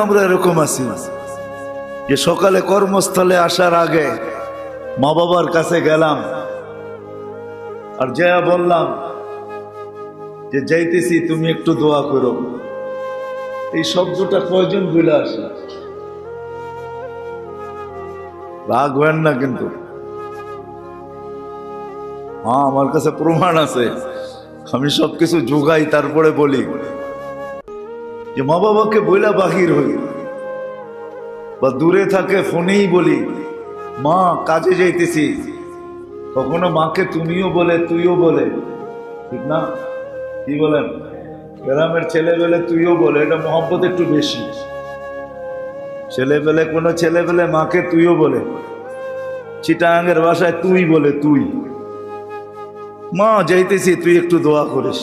আমরা এরকম আছি যে সকালে কর্মস্থলে আসার আগে মা বাবার কাছে গেলাম আর যা বললাম যে যাইতেছি তুমি একটু দোয়া করো। এই শব্দটা কয়জন ভুলে আসে? রাগ হয় না কিন্তু। হ্যাঁ, আমার কাছে প্রমাণ আছে, আমি সবকিছু যোগাই তারপরে বলি যে মা বাবাকে বইলা বাহির হই বা দূরে থাকে ফোনেই বলি মা কাজে যাইতেছি, কখনো মাকে তুমিও বলে তুইও বলে, ঠিক না? কি বলেন? গ্রামের ছেলেবেলে তুইও বলে, এটা মহব্বত একটু বেশি। ছেলেবেলে কোনো ছেলেবেলে মাকে তুইও বলে, চিটাঙ্গের ভাষায় তুই বলে তুই। মা যাইতেছি তুই একটু দোয়া করিস।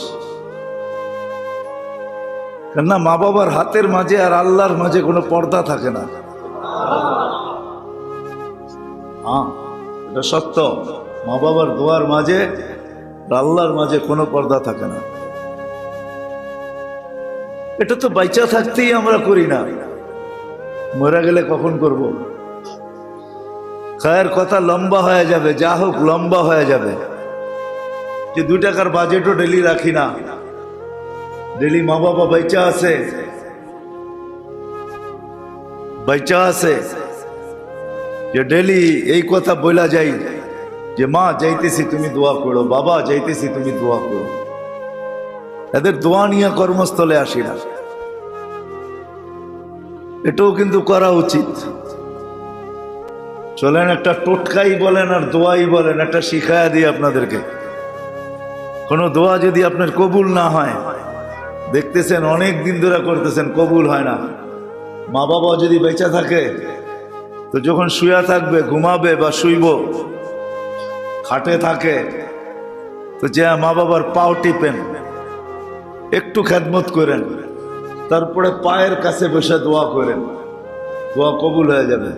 কেননা মা বাবার হাতের মাঝে আর আল্লাহর মাঝে কোনো পর্দা থাকে না। হ্যাঁ, এটা সত্য। মা বাবার দোয়ার মাঝে আর আল্লাহর মাঝে কোনো পর্দা থাকে না। এটা তো বাইচা থাকতেই আমরা করি না, মরে গেলে কখন করব? খায়ের কথা লম্বা হয়ে যাবে, যা হোক লম্বা হয়ে যাবে। যে 2 টাকার বাজেটও ডেলি রাখি না, ডেলি মা বাবা বাইচা আছে, বাইচা আছে, যে ডেলি এই কথা বলা যাই যে মা যাইতেছি তুমি দোয়া করো, বাবা যাইতেছি তুমি দোয়া করো। এদের দোয়া নিয়ে কর্মস্থলে আসি না, এটাও কিন্তু করা উচিত। চলেন একটা টোটকাই বলেন আর দোয়াই বলেন, একটা শিখায়া দিই আপনাদেরকে। কোনো দোয়া যদি আপনার কবুল না হয়, দেখতেছেন অনেক দিন ধরে করতেছেন, কবুল হয় না। মা বাবা যদি বেঁচে থাকে তো যখন শুয়া থাকবে, ঘুমাবে বা শুইব, খাটে থাকে তো যে মা বাবার পাও টিপেন, একটু খেদমত করেন, তারপরে পায়ের কাছে বসে দোয়া করেন, দোয়া কবুল হয়ে যাবে।